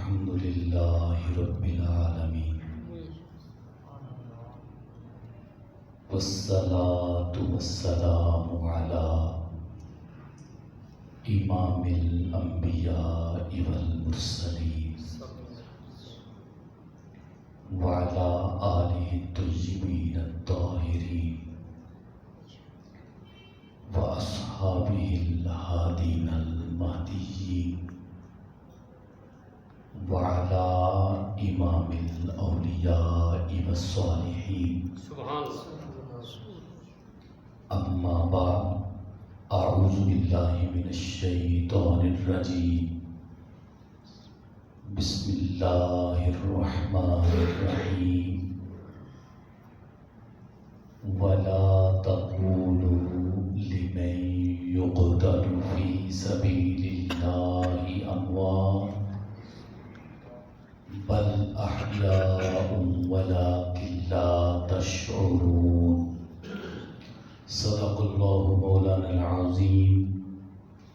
الحمد لله رب العالمين والصلاة والسلام على إمام الأنبياء والمرسلين وعلى آله الطيبين الطاهرين وأصحابه الهادين المهديين وعلى إمام الأولياء والصالحين سبحان اللہ. أما بعد أعوذ بالله من الشيطان الرجيم بسم الله الرحمن الرحيم ولا تقولوا لمن يقتل في سبيل الله أموات بل أحياء ولكن لا تشعرون. صدق الله مولانا العظيم.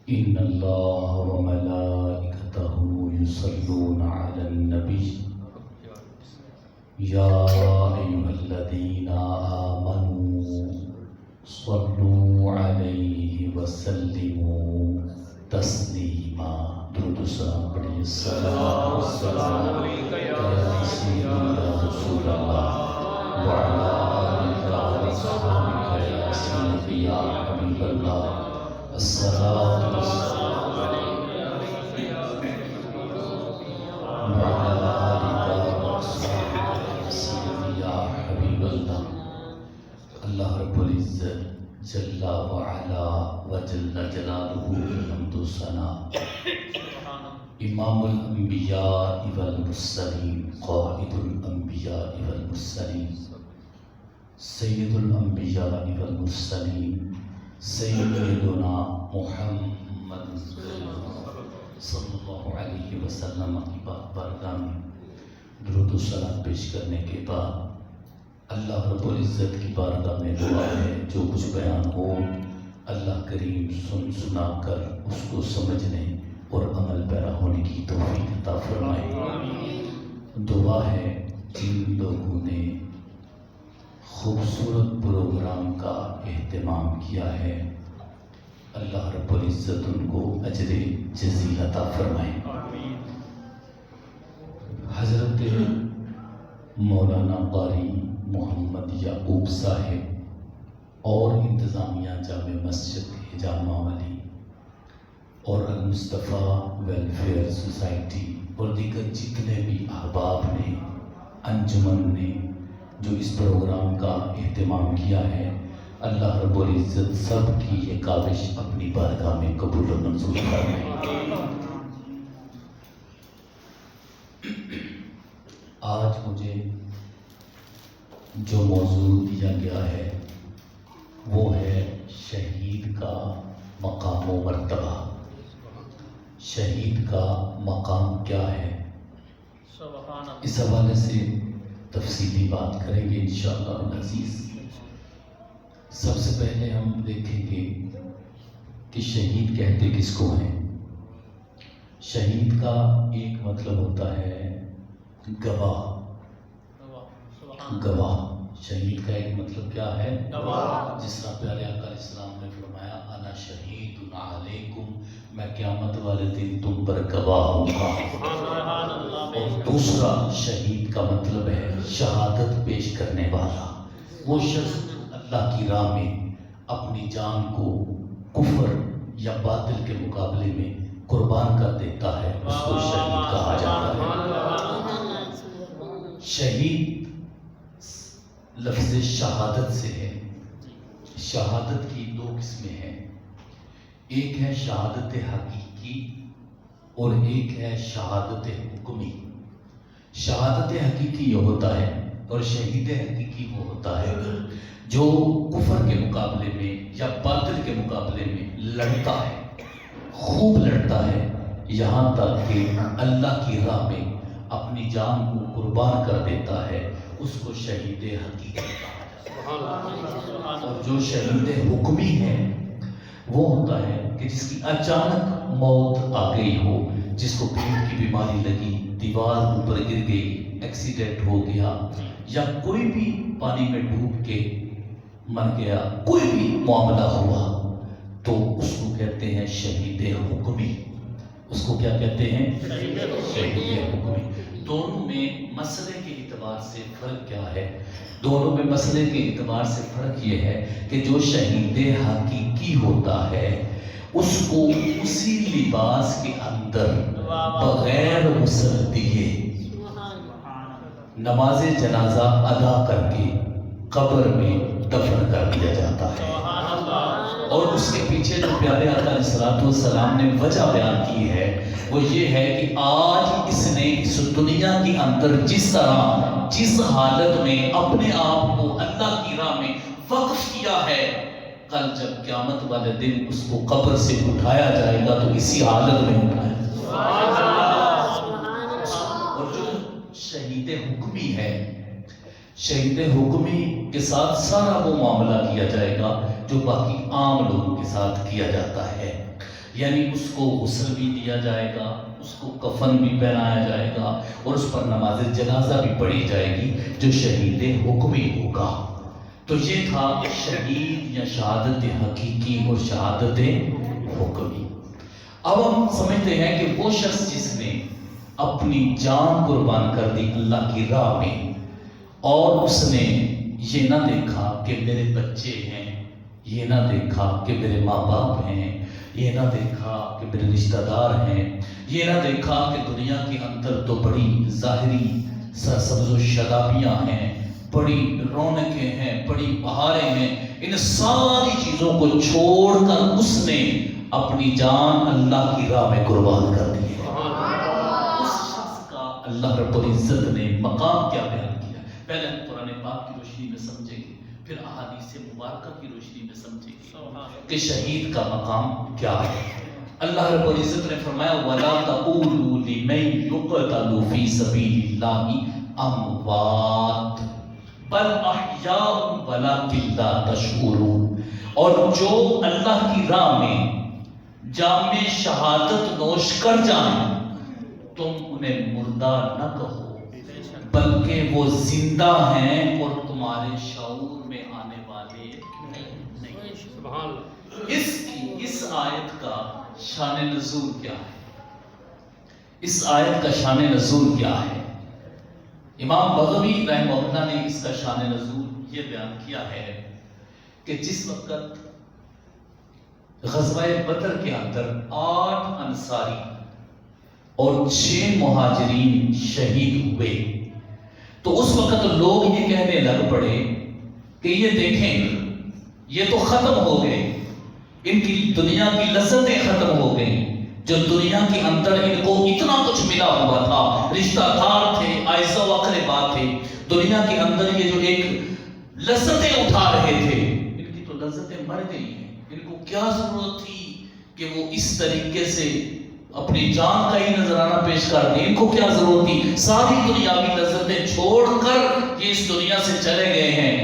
إن الله وملائكته يصلون على النبي يا أيها الذين آمنوا صلوا عليه وسلموا تسليما. درود السلام پڑھیے. السلام علیکم یا سیدی یا رسول اللہ وعلی آلک وصحبک یا سیدی یا حبیب اللہ. الصلاة والسلام وعلی آلک وصحبک یا سیدی یا حبیب اللہ. اللہ رب العزت جل وعلا وجل جلالہ الحمد والثناء امام الانبیاء والمرسلین قائد الانبیاء والمرسلین سید الانبیاء والمرسلین سیدنا محمد صلی اللہ علیہ وسلم کی بارگاہ میں درود و سلام پیش کرنے کے بعد اللہ رب العزت کی بارگاہ میں دعا ہے جو کچھ بیان ہو اللہ کریم سنا کر اس کو سمجھنے اور عمل پیرا ہونے کی توفیق عطا فرمائے. دعا ہے جن لوگوں نے خوبصورت پروگرام کا اہتمام کیا ہے اللہ رب العزت ان کو اجر جزیل عطا فرمائے. حضرت مولانا قاری محمد یعقوب صاحب اور انتظامیہ جامع مسجد حجامہ والی اور المصطفیٰ ویلفیئر سوسائٹی اور دیگر جتنے بھی احباب نے انجمن نے جو اس پروگرام کا اہتمام کیا ہے اللہ رب العزت سب کی یہ کاوش اپنی بارگاہ میں قبول و منظور فرمائے. آج مجھے جو موضوع دیا گیا ہے وہ ہے شہید کا مقام و مرتبہ. شہید کا مقام کیا ہے اس حوالے سے تفصیلی بات کریں گے انشاءاللہ العزیز. سب سے پہلے ہم دیکھیں گے کہ شہید کہتے کس کو ہیں. شہید کا ایک مطلب ہوتا ہے گواہ. گواہ شہید کا ایک مطلب کیا ہے؟ جس طرح پیارے آقا علیہ السلام نے فرمایا انا شہید علیکم، میں قیامت والے دن تم پر گواہ ہوں گا. اور دوسرا شہید کا مطلب ہے شہادت پیش کرنے والا. وہ شخص اللہ کی راہ میں اپنی جان کو کفر یا باطل کے مقابلے میں قربان کر دیتا ہے اس کو شہید کہا جاتا ہے. شہید لفظ شہادت سے ہے. شہادت کی دو قسمیں ہیں، ایک ہے شہادت حقیقی اور ایک ہے شہادت حکمی. شہادت حقیقی یہ ہوتا ہے اور شہید حقیقی وہ ہوتا ہے جو کفر کے مقابلے میں یا باطل کے مقابلے میں لڑتا ہے، خوب لڑتا ہے، یہاں تک کہ اللہ کی راہ میں اپنی جان کو قربان کر دیتا ہے، اس کو شہید حقیقی کہا جاتا ہے. اور جو شہید حکمی ہے وہ ہوتا ہے کہ جس کی اچانک موت آ گئی ہو جس کو پیٹ کی بیماری لگی، دیوار اوپر گر گئی، ایکسیڈنٹ ہو گیا، یا کوئی بھی پانی میں ڈوب کے مر گیا، کوئی بھی معاملہ ہوا، تو اس کو کہتے ہیں شہید حکمی۔ اس کو کیا کہتے ہیں؟ شہید حکمی۔ دونوں میں مسئلے کے اعتبار سے فرق کیا ہے؟ دونوں میں مسئلے کے اعتبار سے فرق یہ ہے کہ جو شہید حقیقی ہوتا ہے اس کو اسی لباس کے اندر بغیر غسل دیے نماز جنازہ ادا کر کے قبر میں دفن کر دیا جاتا ہے۔ اور اس کے پیچھے جو پیارے آقا علیہ الصلوۃ والسلام نے وجہ بیان کی ہے وہ یہ ہے کہ آج اس نے اس دنیا کے اندر جس طرح جس حالت میں اپنے آپ کو اللہ کی راہ میں وقف کیا ہے، کل جب قیامت والے دن اس کو قبر سے اٹھایا جائے گا تو اسی حالت میں اٹھایا جائے گا۔ اور جو شہید حکمی ہے، شہید حکمی کے ساتھ سارا وہ معاملہ کیا جائے گا جو باقی عام لوگوں کے ساتھ کیا جاتا ہے، یعنی اس کو غسل بھی دیا جائے گا، اس کو کفن بھی پہنایا جائے گا اور اس پر نماز جنازہ بھی پڑھی جائے گی جو شہید حکمی ہوگا۔ تو یہ تھا شہید یا شہادت حقیقی اور شہادت حکمی۔ اب ہم سمجھتے ہیں کہ وہ شخص جس نے اپنی جان قربان کر دی اللہ کی راہ میں اور اس نے یہ نہ دیکھا کہ میرے بچے ہیں، یہ نہ دیکھا کہ میرے ماں باپ ہیں، یہ نہ دیکھا کہ میرے رشتہ دار ہیں، یہ نہ دیکھا کہ دنیا کے اندر تو بڑی ظاہری سرسبز و شادابیاں ہیں، بڑی رونقیں ہیں، بڑی بہاریں ہیں، ان ساری چیزوں کو چھوڑ کر اس نے اپنی جان اللہ کی راہ میں قربان کر دی ہے۔ اس شخص کا اللہ رب العزت نے مقام کیا بیان کیا؟ پہلے ہم قرآن پاک کی روشنی میں سمجھیں گے، پھر احادیث مبارکہ کی روشنی میں سمجھیں گے کہ شہید کا مقام کیا ہے۔ اللہ رب العزت نے فرمایا وَلَا تَقُولُوا لِمَن يُقْتَلُ فِي سَبِيلِ اللَّهِ أَمْوَاتٌ بَلْ أَحْيَاءٌ وَلَكِن لَا تَشْعُرُونَ، اور جو اللہ کی راہ میں جام شہادت نوش کر جائیں تم انہیں مردہ نہ کہو بلکہ وہ زندہ ہیں اور تمہارے شعور میں آنے والے نہیں۔ سبحان اللہ۔ اس آیت کا شان نزول کیا ہے؟ اس آیت کا شان نزول کیا ہے؟ امام بغوی رحمہ اللہ نے اس کا شان نزول یہ بیان کیا ہے کہ جس وقت غزوہ بدر کے اندر 8 انصاری اور 6 مہاجرین شہید ہوئے تو اس وقت لوگ یہ کہنے لگ پڑے کہ یہ دیکھیں یہ تو ختم ہو گئے، ان کی دنیا کی لذتیں ختم ہو گئیں، جو دنیا کے اندر ان کو اتنا کچھ ملا ہوا تھا، رشتہ دار تھے، اعزاء و اقربا تھے، دنیا کے اندر یہ جو ایک لذتیں اٹھا رہے تھے ان کی تو لذتیں مر گئی ہیں، ان کو کیا ضرورت تھی کہ وہ اس طریقے سے اپنی جان کا ہی نذرانہ پیش کر دیں، ان کو کیا ضرورت تھی، ساری دنیاوی لذتیں چھوڑ کر یہ اس دنیا سے چلے گئے ہیں۔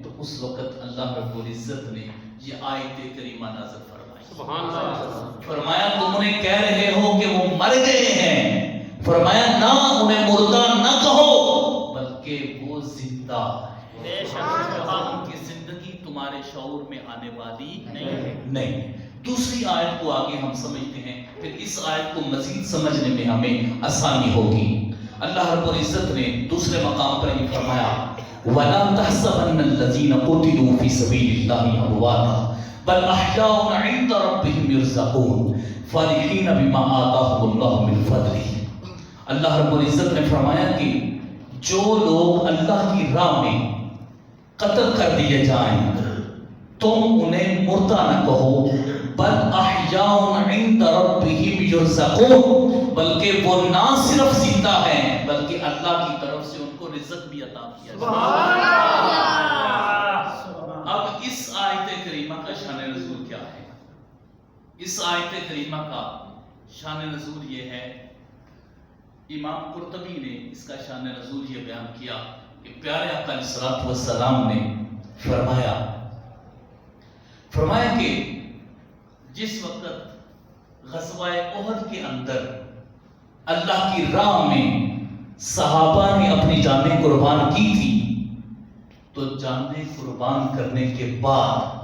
تو اس وقت اللہ رب العزت نے یہ آیت کریمہ نازل فرمائی۔ سبحان اللہ۔ فرمایا تم انہیں کہہ رہے ہو کہ وہ مر گئے ہیں، فرمایا نہ انہیں مردہ نہ کہو بلکہ وہ زندہ ہیں، ان کی زندگی تمہارے شعور میں آنے والی نہیں۔ دوسری آیت کو آگے ہم سمجھتے ہیں، پھر اس آیت کو مزید سمجھنے میں ہمیں آسانی ہوگی۔ اللہ رب العزت نے دوسرے مقام پر یہ فرمایا وَلَا تَحْسَبَنَّ الَّذِينَ قُتِلُوا فِي سَبِيلِ اللَّهِ أَمْوَاتًا بَلْ أَحْيَاءٌ عِندَ رَبِّهِمْ يُرْزَقُونَ فَرِحِينَ بِمَا آتَاهُمُ اللَّهُ مِنْ فَضْلِهِ۔ اللہ رب العزت نے فرمایا کہ جو لوگ اللہ کی راہ میں قتل کر دیے جائیں تم انہیں مردہ نہ کہو بل احیاء عند ربهم يرزقون، بلکہ وہ نہ صرف زندہ ہیں بلکہ اللہ کی طرف سے ان کو رزق بھی عطا کیا جاتا ہے۔ اب اس آیت کریمہ کا شان نزول کیا ہے؟ اس آیت کریمہ کا شان نزول یہ ہے، امام قرطبی نے اس کا شان نزول یہ بیان کیا کہ پیارے آقا علیہ الصلوۃ والسلام نے فرمایا کہ جس وقت غزوہ احد کے اندر اللہ کی راہ میں صحابہ نے اپنی جانیں قربان کی تھی، تو جانیں قربان کرنے کے بعد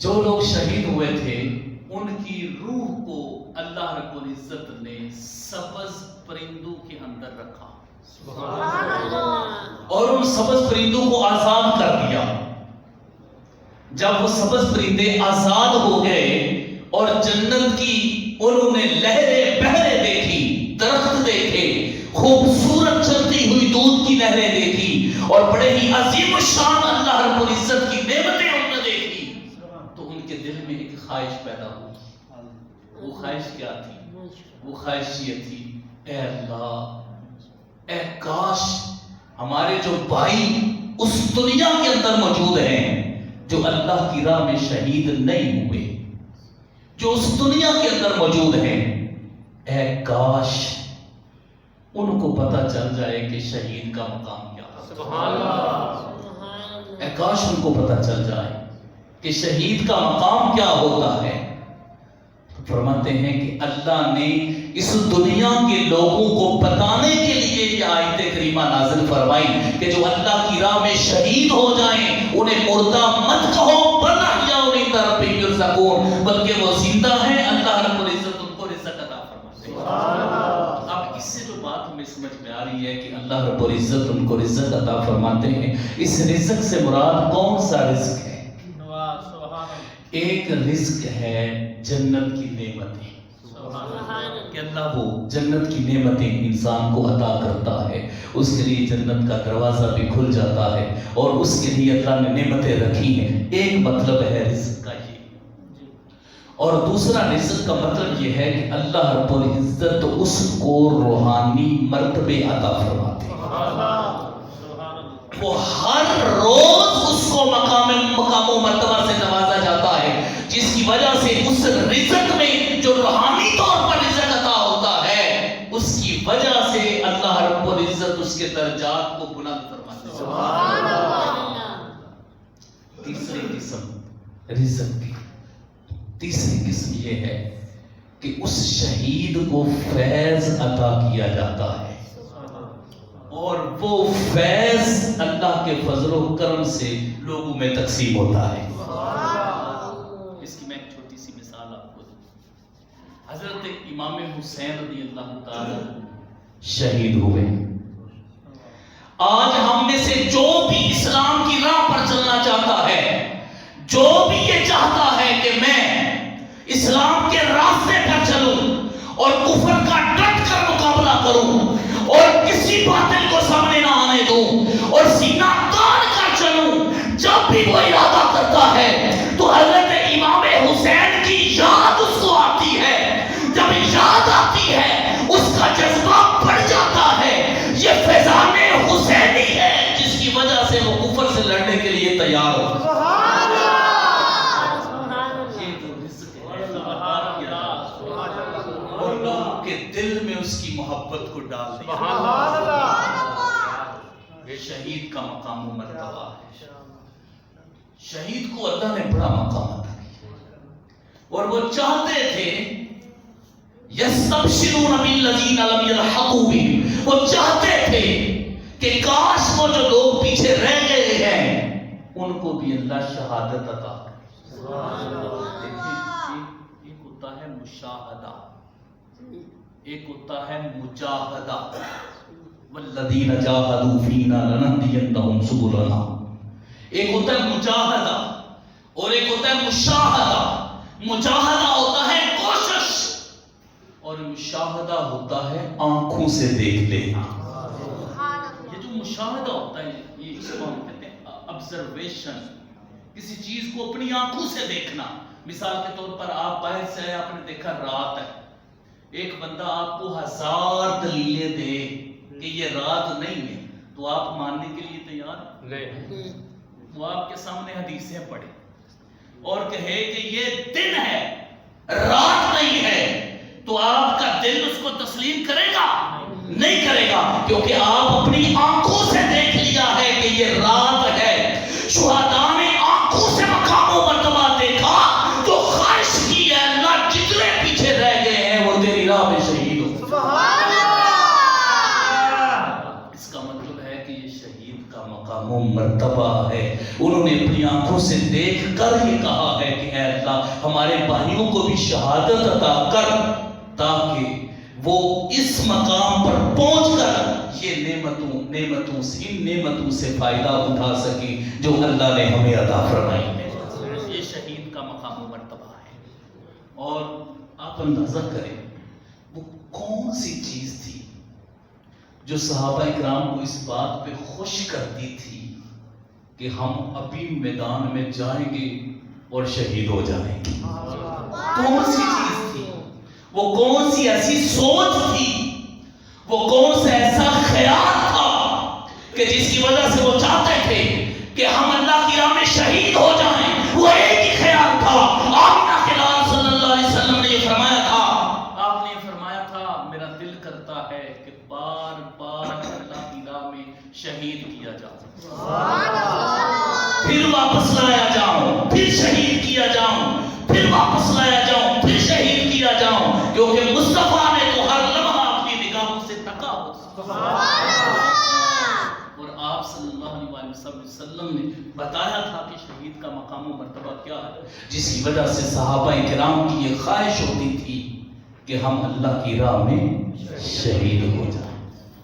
جو لوگ شہید ہوئے تھے ان کی روح کو اللہ رب العزت نے سبز پرندوں کے اندر رکھا اور ان سبز پرندوں کو آزاد کر دیا۔ جب وہ سبز پرندے آزاد ہو گئے اور جنت کی انہوں نے لہریں بہریں دیکھی، درخت دیکھے، خوبصورت چلتی ہوئی دودھ کی نہریں دیکھی اور بڑے ہی عظیم الشان اللہ رب العزت کی نعمتیں انہوں نے دیکھی، تو ان کے دل میں ایک خواہش پیدا ہوئی۔ وہ خواہش کیا تھی؟ وہ خواہش یہ تھی، اے اللہ، اے کاش ہمارے جو بھائی اس دنیا کے اندر موجود ہیں جو اللہ کی راہ میں شہید نہیں ہوئے، جو اس دنیا کے اندر موجود ہیں، اے کاش ان کو پتہ چل جائے کہ شہید کا مقام کیا ہے۔ سبحان اللہ۔ اے کاش ان کو پتہ چل جائے کہ شہید کا مقام کیا ہوتا ہے۔ فرماتے ہیں کہ اللہ نے اس دنیا کے لوگوں کو بتانے کے لیے یہ آیت کریمہ نازل فرمائی کہ جو اللہ کی راہ میں شہید ہو جائیں انہیں مردہ مت کہو بل احیاء عند ربہم یرزقون، بلکہ وہ زندہ ہیں، اللہ رب العزت ان کو رزق عطا فرماتے ہیں۔ اب اس سے جو بات ہمیں سمجھ میں آ رہی ہے کہ اللہ رب العزت ان کو رزق عطا فرماتے ہیں، اس رزق سے مراد کون سا رزق ہے؟ ایک رزق ہے جنت کی نعمتیں، کہ اللہ وہ جنت کی نعمتیں انسان کو عطا کرتا ہے، اس کے لیے جنت کا دروازہ بھی کھل جاتا ہے اور اس کے لیے اللہ نے نعمتیں رکھی ہیں۔ ایک مطلب ہے رزق کا یہ، اور دوسرا رزق کا مطلب یہ ہے کہ اللہ رب العزت اس کو روحانی مرتبے عطا فرماتے ہیں۔ وہ ہر روز اس کو مقام و مرتبہ سے نوازا جاتا ہے، جس کی وجہ سے اس رزق میں جو روحانی طور پر رزق عطا ہوتا ہے، اس کی وجہ سے اللہ رب العزت اس کے درجات کو بلند فرماتے ہیں۔ سبحان اللہ۔ تیسری قسم رزق کی، تیسری قسم یہ ہے کہ اس شہید کو فیض عطا کیا جاتا ہے، اور وہ فیض اللہ کے فضل و کرم سے لوگوں میں تقسیم ہوتا ہے۔ اس کی میں ایک چھوٹی سی مثال آپ کو دوں۔ حضرت امام حسین رضی اللہ تعالی شہید ہوئے۔ آج ہم میں سے جو بھی اسلام کی راہ پر چلنا چاہتا ہے، جو بھی یہ چاہتا ہے کہ میں اسلام کے راستے پر چلوں اور کفر کا ڈٹ کر مقابلہ کروں اور کسی باطل کو سامنے نہ آنے دوں اور سینہ تان کر چلوں، جب بھی وہ ارادہ کرتا ہے تو حضرت امام حسین کی یاد اس کو آتی ہے۔ جب یاد آتی ہے اس کا جذبہ بڑھ جاتا ہے۔ یہ فیضان حسینی ہے جس کی وجہ سے وہ کفر سے لڑنے کے لیے تیار ہو۔ اور لوگوں کے دل میں اس کی محبت کو ڈال دیا۔ شہید کا مقام و مرتبہ ہے۔ شہید کو اللہ نے بڑا مقام عطا کیا، اور وہ چاہتے تھے یستبشرون بالذین لم یلحقوا بہم، وہ چاہتے تھے کہ کاش وہ جو لوگ پیچھے رہ گئے ہیں ان کو بھی اللہ شہادت عطا کرے۔ ایک ہوتا ہے مشاہدہ، ایک ہوتا ہے مجاہدہ، والذین جاہدوا فینا لنہدینہم سبلنا۔ ایک ہوتا ہے مجاہدہ اور ایک ہوتا ہے مشاہدہ۔ مجاہدہ ہوتا ہے کوشش اور مشاہدہ ہوتا ہے آنکھوں سے دیکھ لینا۔ یہ جو مشاہدہ ہوتا ہے یہ اس کو ہم کہتے ہیں آبزرویشن، کسی چیز کو اپنی آنکھوں سے دیکھنا۔ مثال کے طور پر آپ باہر سے آئے، آپ نے دیکھا رات ہے، ایک بندہ آپ کو 1000 دلیلیں دے کہ یہ رات نہیں ہے تو آپ ماننے کے لیے تیار نہیں؟ وہ آپ کے سامنے حدیثیں پڑھے اور کہے کہ یہ دن ہے رات نہیں ہے، تو آپ کا دل اس کو تسلیم کرے گا؟ نہیں کرے گا، کیونکہ آپ اپنی آنکھوں سے دیکھ لیا ہے کہ یہ رات ہے۔ شہداء نے آنکھوں سے مقام و مرتبہ دیکھا تو خواہش کی ہے اللہ جتنے پیچھے رہ گئے ہیں وہ تیری مرتبہ ہے. انہوں نے اپنی آنکھوں سے دیکھ کر یہ کہا ہے کہ اے اللہ ہمارے بھائیوں کو بھی شہادت عطا کر تاکہ وہ اس مقام پر پہنچ کر یہ نعمتوں سے فائدہ اٹھا سکیں جو اللہ نے ہمیں عطا فرمائی ہے. یہ شہید کا مقام و مرتبہ ہے. اور آپ اندازہ کریں وہ کون سی چیز تھی جو صحابہ اکرام کو اس بات پہ خوش کرتی تھی کہ ہم ابھی میدان میں جائیں گے اور شہید ہو جائیں گے. کون سی چیز تھی وہ؟ کون سی ایسی سوچ تھی؟ وہ کون سا ایسا خیال تھا کہ جس کی وجہ سے وہ چاہتے تھے کہ ہم اللہ کی راہ میں شہید ہو جائیں؟ وہ ایک ہی خیال تھا. آمنہ کے لال صلی اللہ علیہ وسلم نے یہ فرمایا تھا، آپ نے یہ فرمایا تھا میرا دل کرتا ہے کہ بار بار اللہ کی راہ میں شہید کیا جاؤں، پھر واپس لایا جاؤں، پھر شہید کیا جاؤں، پھر واپس لایا جاؤں، پھر شہید کیا جاؤں، کیونکہ مصطفیٰ نے تو ہر لمحہ اپنی نگاہوں سے تکا ہوتا. اور آپ صلی اللہ علیہ وسلم نے بتایا تھا کہ شہید کا مقام و مرتبہ کیا ہے، جس کی وجہ سے صحابہ کرام کی یہ خواہش ہوتی تھی کہ ہم اللہ کی راہ میں شہید ہو جائیں.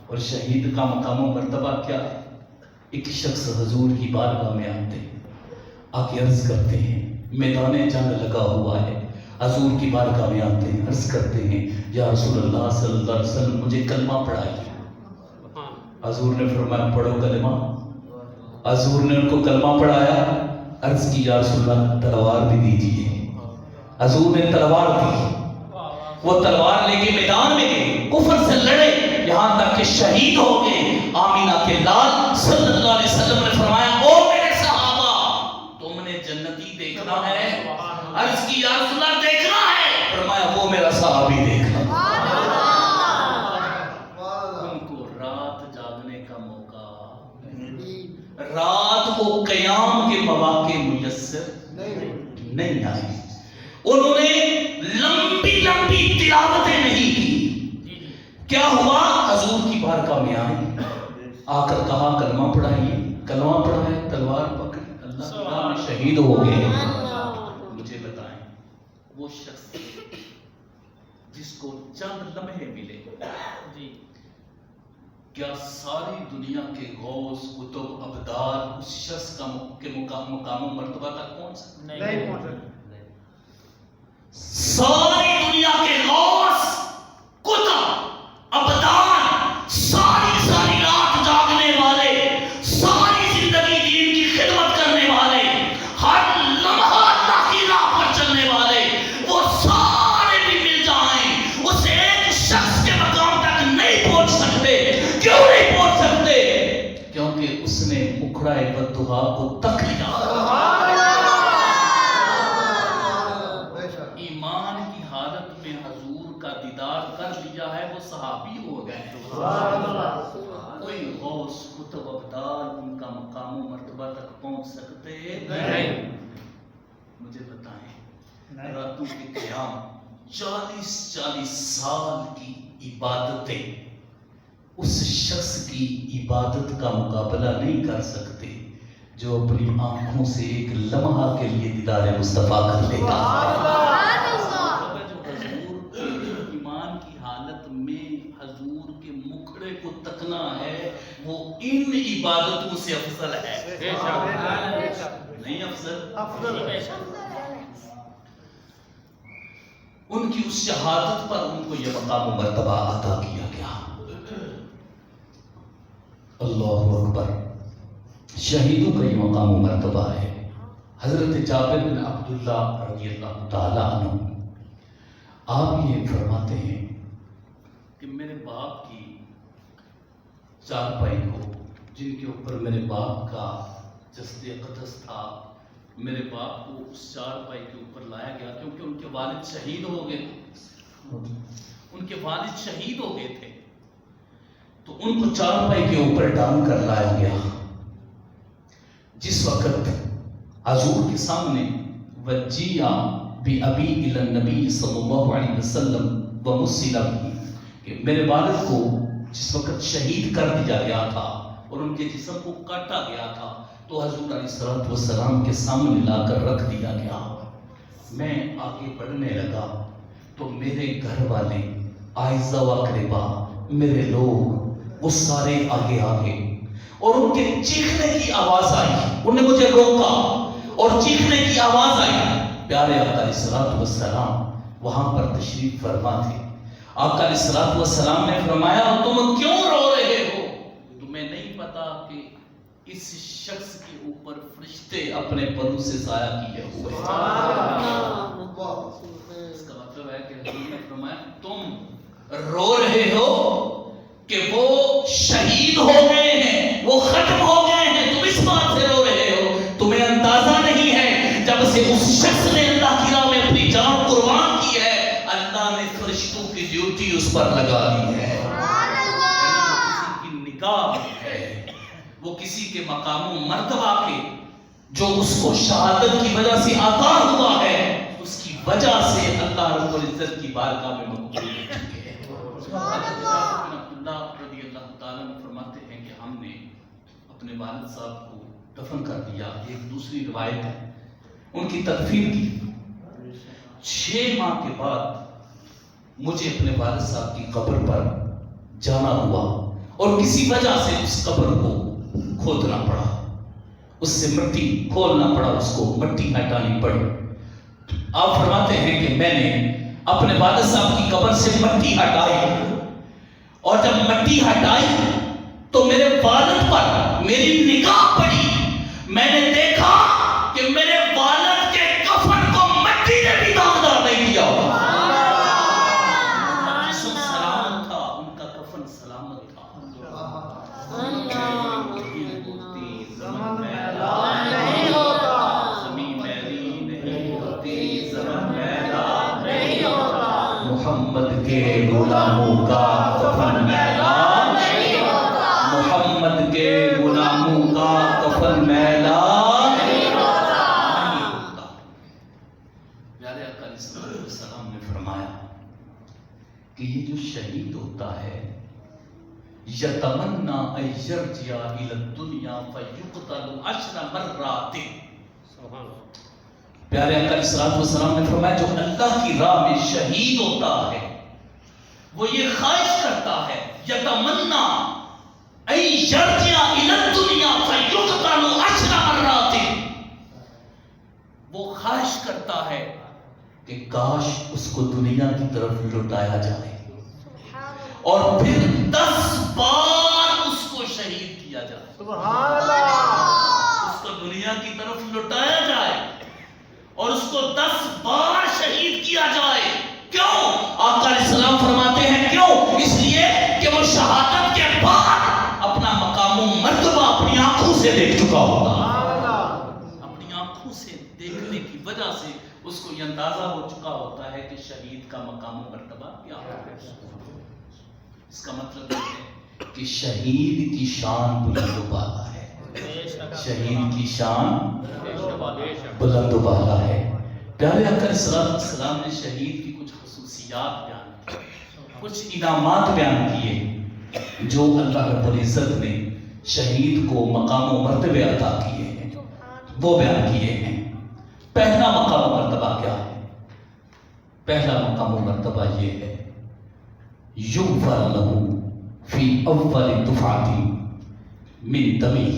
اور شہید کا مقام و مرتبہ کیا ہے؟ ایک شخص حضور کی بارگاہ میں آ کے عرض کرتے ہیں، میدان جنگ لگا ہوا ہے، حضور کی بارگاہ میں آتے ہیں، عرض کرتے ہیں یا رسول اللہ صلی اللہ علیہ وسلم مجھے کلمہ پڑھائیے. حضور نے فرمایا پڑھو کلمہ. حضور نے ان کو کلمہ پڑھایا. عرض کی یا رسول اللہ تلوار بھی دیجیے. حضور نے تلوار دی. وہ تلوار لے کے میدان میں گئے، کفر سے لڑے یہاں تک کہ شہید ہو گئے. آمینہ کے لال صلی اللہ علیہ وسلم نے فرمایا او میرے صحابہ تم نے جنتی دیکھنا ہے؟ عرض کی یا رسول اللہ دیکھنا ہے. فرمایا وہ میرا صحابی دیکھنا. ان کو رات جاگنے کا موقع، رات کو قیام کے مواقع میسر نہیں آئے. انہوں نے لمبی لمبی تلاوتیں نہیں کی. کیا ہوا؟ حضور کی بارگاہ میں آئے، آ کر کہا کلمہ پڑھائیے. کلمہ پڑھائے، تلوار پکڑی، اللہ کی راہ میں شہید ہو گئے. مجھے بتائیں وہ شخص جس کو چند لمحے ملے، کیا ساری دنیا کے غوث کتب ابدال اس شخص کے مقام و مرتبہ تک پہنچ سکتے؟ نہیں پہنچ سکتے. ساری دنیا کے غوث کتب ابدال، ساری رات جاگنے والے، ساری زندگی دین کی خدمت کرنے والے، ہر لمحہ اللہ کی راہ پر چلنے والے، وہ سارے بھی مل جائیں اس ایک شخص کے مقام تک نہیں پہنچ سکتے. کیوں نہیں پہنچ سکتے؟ کیونکہ اس نے مکھڑا بددعا کو تک لیا. ایمان کی حالت میں حضور کا دیدار کر لیا ہے، وہ صحابی ہو گئے. کوئی غوث کتب ابدال ان کا مقام و مرتبہ تک پہنچ سکتے نہیں. مجھے بتائیں راتوں کے قیام، 40 سال کی عبادتیں اس شخص کی عبادت کا مقابلہ نہیں کر سکتے جو اپنی آنکھوں سے ایک لمحہ کے لیے دیدار مصطفیٰ کر لیتا ہے. جو حضور کے ایمان کی حالت میں حضور کے مکھڑے کو تکنا ہے، وہ ان عبادتوں سے افضل ہے. نہیں افضل؟ ان کی اس شہادت پر ان کو یہ مقام و مرتبہ عطا کیا گیا. اللہ اکبر. شہیدوں کا یہ مقام و مرتبہ ہے. حضرت جابر بن عبداللہ رضی اللہ تعالیٰ عنہ آپ یہ فرماتے ہیں کہ میرے باپ کی چارپائی کو، جن کے اوپر میرے باپ کا جسد اقدس تھا، میرے باپ کو اس چارپائی کے اوپر لایا گیا کیونکہ ان کے والد شہید ہو گئے. ان کے والد شہید ہو گئے تھے تو ان کو چارپائی کے اوپر ڈال کر لایا گیا. جس وقت حضور کے سامنے وجیہ بِأَبِي إِلَى النَّبِي صلی اللہ علیہ وسلم وَمُسِّلَ بِهِ، کہ میرے والد کو جس وقت شہید کر دیا گیا تھا اور ان کے جسم کو کاٹا گیا تھا، تو حضور علیہ السلام کے سامنے لا کر رکھ دیا گیا. میں آگے بڑھنے لگا تو میرے گھر والے آئزہ و اقربا میرے لوگ وہ سارے آگے آگے اور ان کے چیخنے کی آواز آئی. انہوں نے مجھے روکا اور چیخنے کی آواز آئی. پیارے آقا علیہ السلام وہاں پر تشریف فرما تھے. آقا علیہ السلام نے فرمایا تم کیوں رو رہے ہو؟ تمہیں نہیں پتا کہ اس شخص کے اوپر فرشتے اپنے پروں سے سایہ کیے ہوئے ہیں. اس کا مطلب ہے کہ حضور نے فرمایا تم رو رہے ہو کہ وہ شہید ہو گئے ہیں، وہ ختم ہو گئے ہیں، تم اس بات سے رو رہے ہو. تمہیں اندازہ نہیں ہے جب سے اس شخص نے اللہ کی راہ میں اپنی جان قربان کی ہے، اللہ نے فرشتوں کی ڈیوٹی اس پر لگا دی ہے. کسی کی نگاہ ہے، وہ کسی کے مقام و مرتبہ کے جو اس کو شہادت کی وجہ سے عطا ہوا ہے، اس کی وجہ سے اللہ رب العزت کی بارگاہ میں مقبول ہے. عبداللہ رضی اللہ تعالیٰ عنہ فرماتے ہیں کہ ہم نے اپنے والد صاحب کو دفن کر دیا. ایک دوسری روایت ہے ان کی تدفین کی. 6 ماہ کے بعد مجھے اپنے والد صاحب کی قبر پر جانا ہوا اور کسی وجہ سے اس قبر کو کھودنا پڑا، اس سے مٹی کھولنا پڑا، اس کو مٹی ہٹانی پڑی. آپ فرماتے ہیں کہ میں نے اپنے والد صاحب کی قبر سے مٹی ہٹائی اور جب مٹی ہٹائی تو میرے والد پر میری نگاہ پڑی. میں نے دیکھا کہ میرے والد کے کفن کو مٹی نے بھی داغدار نہیں کیا. جسم سلامت تھا، ان کا کفن سلامت تھا. زمین میری نہیں ہوتی، زمین میرا نہیں ہوتا. محمد کے غلاموں کا کفن میلا نہیں ہوتا، محمد کے غلاموں کا کفن میلا نہیں ہوتا. پیارے آقا علیہ السلام نے فرمایا کہ یہ جو شہید ہوتا ہے یتمنا ان یرجع الی الدنیا فیقتل 10 مرات. پیارے آقا علیہ السلام نے فرمایا جو اللہ کی راہ میں شہید ہوتا ہے وہ یہ خواہش کرتا ہے یتمنا ان یرجع الی الدنیا فیقتل 10 مرات. وہ خواہش کرتا ہے کہ کاش اس کو دنیا کی طرف لوٹایا جائے اور پھر 10 بار اس کو شہید کیا جائے. سبحان اللہ. اس کو دنیا کی طرف لوٹایا جائے اور اس کو 10 بار شہید کیا جائے. کیوں؟ آقا علیہ السلام فرماتے ہیں کیوں؟ اس لیے کہ وہ شہادت کے بعد اپنا مقام و مرتبہ اپنی آنکھوں سے دیکھ چکا ہوگا. اپنی آنکھوں سے دیکھنے کی وجہ سے اس کو یہ اندازہ ہو چکا ہوتا ہے کہ شہید کا مقام و مرتبہ کیا ہے. اس کا مطلب یہ ہے کہ شہید کی شان بلند و بالا ہے. شہید کی شان بلند و بالا ہے. پیارے آقا علیہ السلام نے شہید کی کچھ خصوصیات بیان کی، کچھ انعامات بیان کیے جو اللہ رب العزت نے شہید کو مقام و مرتبے عطا کیے ہیں، وہ بیان کیے ہیں. پہلا مقام و مرتبہ کیا ہے؟ پہلا مقام و مرتبہ یہ ہے یغفر له فی اول دفعۃ من دمہ.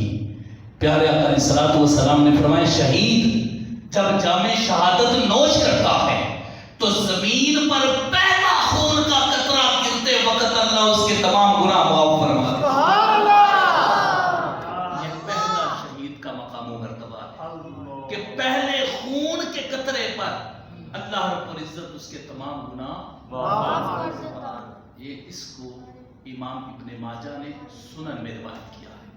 پیارے آقا علیہ السلام نے فرمایا شہید جب جام شہادت نوش کرتا ہے تو زمین پر پہلا خون کا قطرہ گرتے وقت اللہ اس کے تمام گناہ معاف فرما دیتا ہے. یہ پہلا شہید کا مقام و مرتبہ ہے کہ پہلے خون کے قطرے پر اللہ رب العزت اس کے تمام گناہ معاف فرما. یہ اس کو امام ابن ماجہ نے سنن میں روایت کیا ہے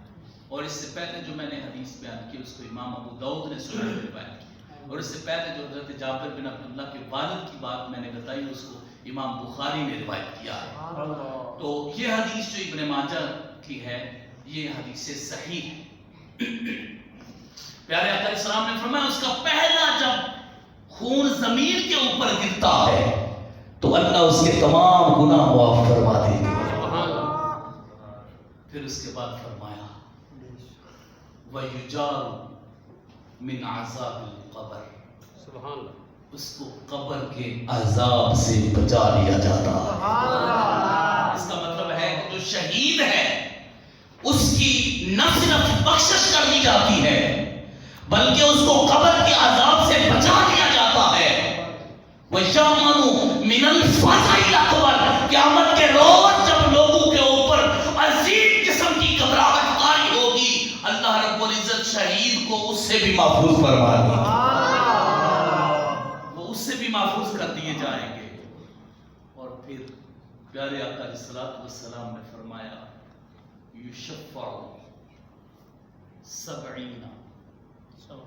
اور اس سے پہلے جو میں نے حدیث بیان کی اس کو امام ابو داؤد نے سنن میں روایت کی اور اس سے پہلے جو حضرت جابر بن عبداللہ کے والد کی بات میں نے بتائی اس کو امام بخاری نے روایت کیا ہے. تو یہ حدیث جو ابن ماجہ کی ہے یہ حدیث صحیح ہے. پیارے آقا علیہ السلام نے فرمایا اس کا پہلا جب خون زمین کے اوپر گرتا ہے تو اللہ اس کے تمام گناہ معاف فرما دیتے ہیں. پھر اس کے بعد فرمایا وَيُجَارُ مِنْ عَذَابِ الْقَبْرِ، سبحان اللہ. اس کو قبر کے عذاب سے بچا لیا جاتا ہے. اس کا مطلب ہے کہ جو شہید ہے اس کی نہ صرف بخشش کر دی جاتی ہے بلکہ اس کو قبر کے عذاب سے بچا لیا جاتا ہے. وَيَأْمَنُ مِنَ الْفَزَعِ الْأَكْبَرِ، قیامت کے روز جب لوگوں کے اوپر عظیم قسم کی گھبراہٹ طاری ہوگی، اللہ رب العزت شہید کو اس سے بھی محفوظ فرما دے گا، وہ اس سے بھی محفوظ کر دیے جائیں گے. اور پھر پیارے آقا علیہ الصلوۃ والسلام نے فرمایا یشفع 70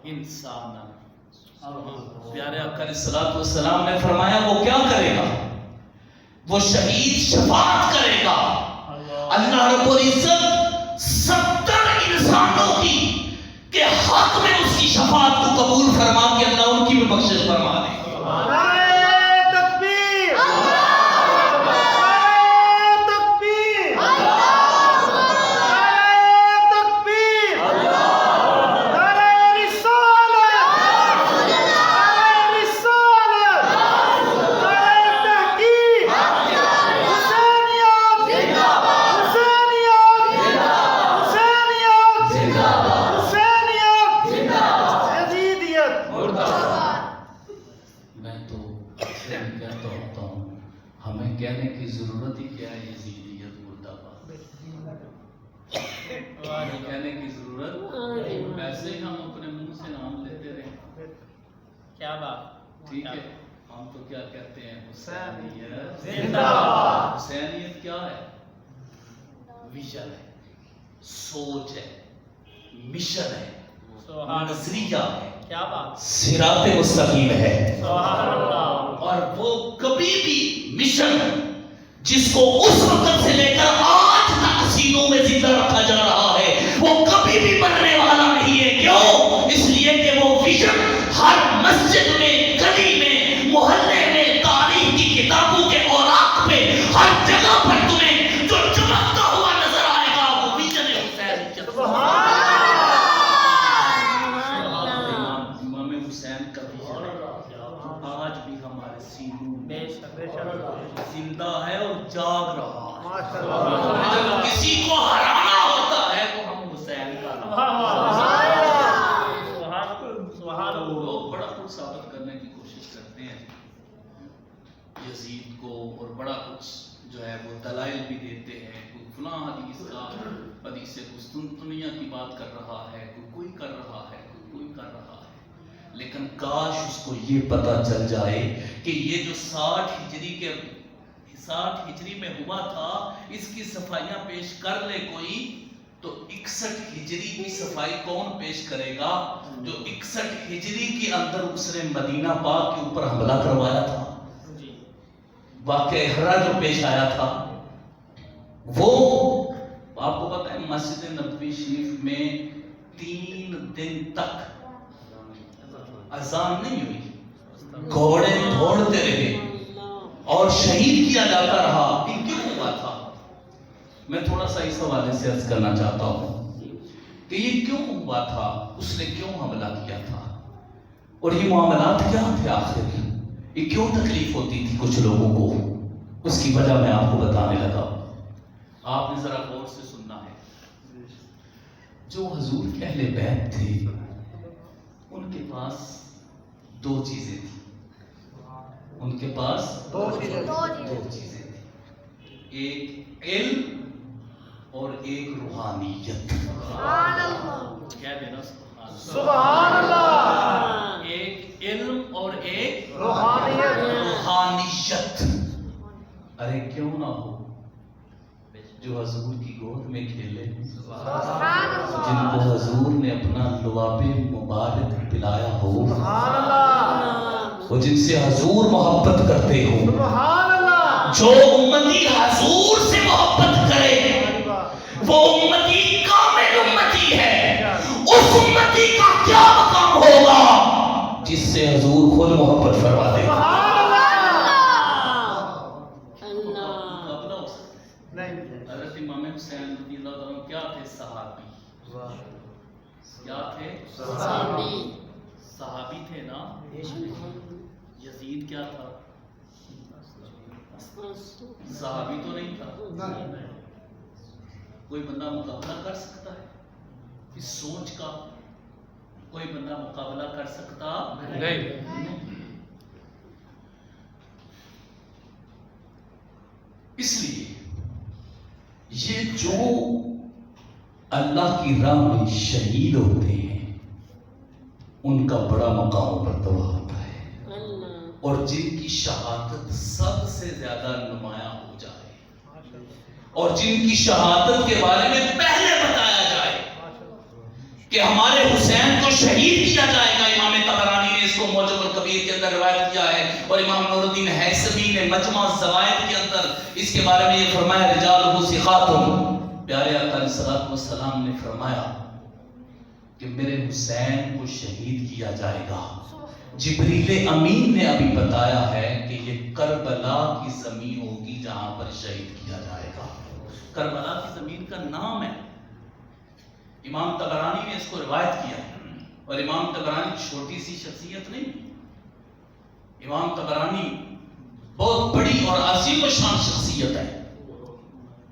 انسانا. پیارے آقا علیہ الصلوۃ والسلام نے فرمایا وہ کیا کرے گا؟ وہ شہید شفاعت کرے گا. اللہ رب العزت 70 انسانوں کی کے حق میں اس کی شفاعت کو قبول فرما کے اللہ ان کی بھی بخشش فرما دے. ہمیں کہنے کی ضرورت ہی کیا ہے یزیدیت مردہ باد، کہنے کی ضرورت ایسے ہی ہم اپنے منہ سے نام لیتے رہے. کیا بات، ٹھیک ہے. ہم تو کیا کہتے ہیں حسینیت زندہ باد. حسینیت کیا ہے؟ ویژن ہے، سوچ ہے، مشن ہے، نظریہ ہے، کیا بات، صراط مستقیم ہے. سبحان اللہ. اور وہ کبھی بھی مشن جس کو اس وقت سے لے کر آج تک سینوں میں زندہ رکھا جا رہا ہے وہ کبھی بھی بننے والا نہیں ہے. کیوں؟ اس لیے کہ وہ ویژن ہر مسجد میں، گلی میں، محلے میں، تاریخ کی کتابوں کے اوراق پہ، ہر جگہ پر تمہیں جو چمکتا ہوا نظر آئے گا وہ ویژن حسین. امام حسین کا ویژن آج بھی ہمارے سینوں میں زندہ ہے اور جاگ رہا ہے. جب کسی کو ہرانا ہوتا ہے تو ہم حسین کا نام لوگ بڑا کچھ ثابت کرنے کی کوشش کرتے ہیں یزید کو، اور بڑا کچھ جو ہے وہ دلائل بھی دیتے ہیں. کوئی فلاں حدیث کا حدیث قسطنطنیہ کی بات کر رہا ہے، کوئی کر رہا ہے، کوئی کر رہا ہے. لیکن کاش اس کو یہ پتا چل جائے کہ یہ جو 60 ہجری میں ہوا تھا اس کی صفائیاں پیش کر لے کوئی تو 61 ہجری کی صفائی کون پیش کرے گا؟ جو 61 ہجری کے اندر اس نے مدینہ پاک کے اوپر حملہ کروایا تھا، واقعہ ہرا جو پیش آیا تھا. وہ آپ کو پتہ ہے مسجد نبوی شریف میں 3 دن تک اذان نہیں ہوئی، گھوڑے دوڑتے رہے اور شہید کیا جاتا رہا. یہ کیوں ہوا تھا؟ میں تھوڑا سا اس حوالے سے عرض کرنا چاہتا ہوں کہ یہ کیوں ہوا تھا، اس نے کیوں حملہ کیا تھا، اور یہ معاملات کیا تھے آخر، یہ کیوں تکلیف ہوتی تھی کچھ لوگوں کو. اس کی وجہ میں آپ کو بتانے لگا. آپ نے ذرا غور سے سننا ہے. جو حضور کے اہل بیت تھے ان کے پاس 2 چیزیں تھیں. ان کے پاس 2 چیزیں تھیں، ایک علم اور ایک روحانیت. کیا دینا سبحان اللہ. ایک علم اور ایک روحانیت. ارے کیوں نہ ہو جو حضور کی گود میں کھیلے، جن کو حضور نے اپنا لعاب مبارک پلایا ہو، وہ جن سے حضور محبت کرتے ہو. جو امتی حضور سے محبت کرے وہ امتی کامل امتی ہے. اس امتی کا کیا مقام ہوگا جس سے حضور خود محبت فرما دے. حضرت امام حسین رضی اللہ عنہ کیا تھے؟ صحابی. کیا تھے؟ صحابی تھے نا. یزید کیا تھا؟ صحابی تو نہیں تھا. کوئی بندہ مقابلہ کر سکتا ہے اس سوچ کا؟ کوئی بندہ مقابلہ کر سکتا نہیں. اس لیے یہ جو اللہ کی راہ میں شہید ہوتے ہیں ان کا بڑا مقام و مرتبہ ہوتا ہے، اور جن کی شہادت سب سے زیادہ نمایاں ہو جائے اور جن کی شہادت کے بارے میں پہلے بتایا جائے کہ ہمارے حسین کو شہید کیا جائے گا. امام طبرانی نے اس کو معجم الکبیر کے اندر روایت کیا ہے، اور امام نور الدین حیثمی نے مجمع الزوائد کے اندر اس کے بارے میں یہ فرمایا رجالہ ثقات. پیارے آقا علیہ الصلوۃ والسلام نے فرمایا کہ میرے حسین کو شہید کیا جائے گا. جبریل امین نے ابھی بتایا ہے کہ یہ کربلا کی زمین ہوگی جہاں پر شہید کیا جائے گا. کربلا کی زمین کا نام ہے. امام طبرانی نے اس کو روایت کیا ہے، اور امام طبرانی چھوٹی سی شخصیت نہیں. امام طبرانی بہت بڑی اور عظیم الشان شخصیت ہے.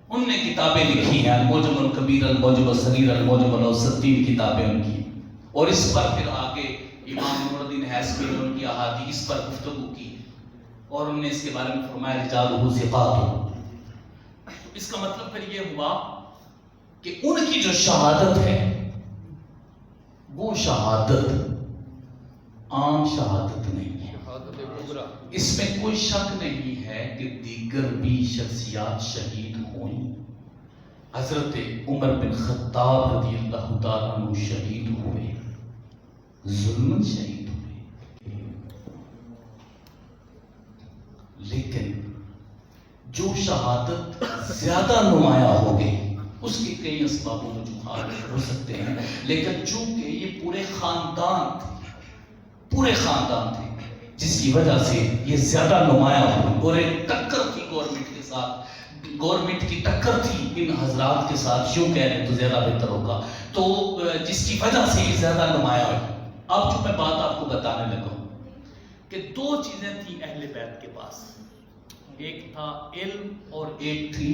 ان نے کتابیں لکھی ہیں، المعجم الکبیر، المعجم الصغیر، المعجم الاوسط، 3 کتابیں ان کی. اور اس پر پھر آگے امام نور الدین حیثمی نے ان کی احادیث پر گفتگو کی، اور انہوں نے اس کے بارے میں فرمایا رجالہ ثقات. اس کا مطلب پھر یہ ہوا کہ ان کی جو شہادت ہے وہ شہادت عام شہادت نہیں ہے. اس میں کوئی شک نہیں ہے کہ دیگر بھی شخصیات شہید ہوئیں. حضرت عمر بن خطاب رضی اللہ تعالیٰ عنہ شہید ہوئے، ظلمن شہید ہوئے. لیکن جو شہادت زیادہ نمایاں ہو گئی اس کے کئی اسباب و وجوہات ہو سکتے ہیں، لیکن چونکہ یہ پورے خاندان تھے جس کی وجہ سے یہ زیادہ نمایاں ہوئی. اور ایک ٹکر تھی گورنمنٹ کے ساتھ، گورنمنٹ کی ٹکر تھی ان حضرات کے ساتھ، یوں کہہ رہے تو زیادہ بہتر ہوگا، تو جس کی وجہ سے یہ زیادہ نمایاں ہوئی. اب جو میں بات آپ کو بتانے لگا ہوں کہ 2 چیزیں تھیں اہل بیت کے پاس، ایک تھا علم اور ایک تھی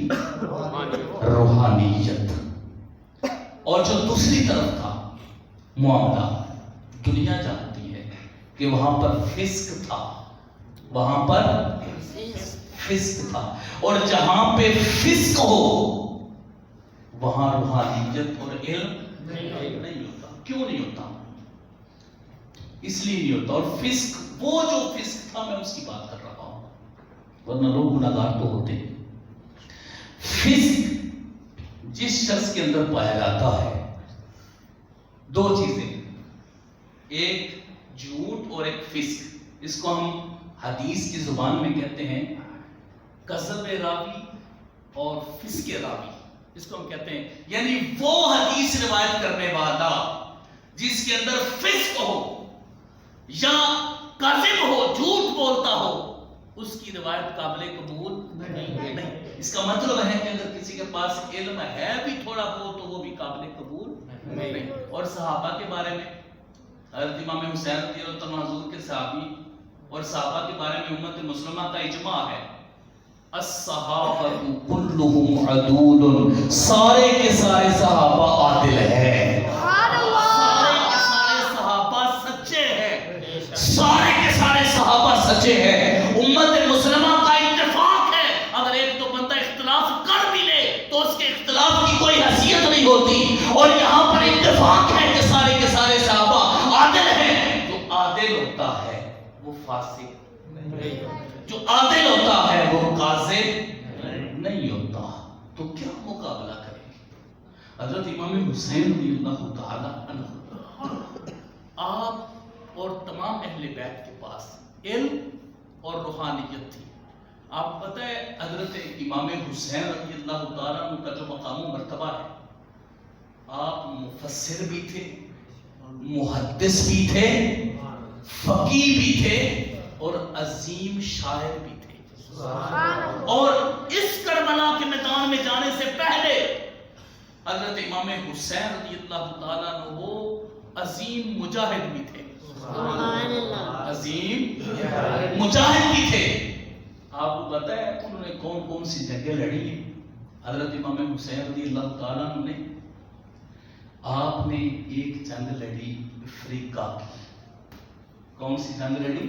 روحانیت، اور جو دوسری طرف تھا معاملہ. دنیا جانتی ہے کہ وہاں پر فسق تھا، اور جہاں پہ فسق ہو وہاں روحانیت اور علم نہیں ہوتا. کیوں نہیں ہوتا؟ اس لیے نہیں ہوتا. اور فسق، وہ جو فسق تھا میں اس کی بات کر رہا ہوں، ورنہ لوگ گناہگار تو ہوتے. فسق جس شخص کے اندر پایا جاتا ہے 2 چیزیں، ایک جھوٹ اور ایک فسق. اس کو ہم حدیث کی زبان میں کہتے ہیں کذب راوی اور فسق راوی. اس کو ہم کہتے ہیں یعنی وہ حدیث روایت کرنے والا جس کے اندر فسق ہو یا کاذب ہو، جھوٹ بولتا ہو، اس کی روایت قابل قبول نہیں. اس کا مطلب ہے کہ اگر کسی کے پاس علم ہے بھی تھوڑا بہت تو وہ بھی قابل قبول نہیں. اور صحابہ کے بارے میں حضرت امام حسین رضی اللہ عنہ حضور کے صحابی اور صحابہ کے بارے میں امت مسلمہ کا اجماع ہے، الصحابہ کلہم عدول، سارے کے سارے صحابہ عادل ہیں. سارے کے سارے صحابہ سچے ہیں. امت مسلمہ کا اتفاق ہے، اگر ایک تو بندہ اختلاف کر بھی لے تو اس کے اختلاف کی کوئی حیثیت نہیں ہوتی. اور یہاں پر اتفاق ہے کہ سارے کے سارے صحابہ عادل ہیں. جو عادل ہوتا ہے وہ فاسق نہیں، جو عادل ہوتا ہے وہ کاذب نہیں ہوتا. تو کیا مقابلہ کریں گے؟ حضرت امام حسین رضی اللہ تعالی عنہ، آپ اور تمام اہل بیت کے پاس علم اور روحانیت تھی. آپ پتہ ہے حضرت امام حسین رضی اللہ تعالیٰ عنہ کا جو مقام و مرتبہ ہے، آپ مفسر بھی تھے، محدث بھی تھے، فقیہ بھی تھے، اور عظیم شاعر بھی تھے. اور اس کربلا کے میدان میں جانے سے پہلے حضرت امام حسین رضی اللہ تعالیٰ عنہ وہ عظیم مجاہد بھی تھے، عظیم مجاہد بھی تھے۔ آپ کو پتہ ہے انہوں نے کون کون سی جنگیں لڑی ہیں؟ حضرت امام حسین رضی اللہ تعالیٰ عنہ نے، آپ نے ایک جنگ لڑی افریقہ کی۔ کون سی جنگ لڑی؟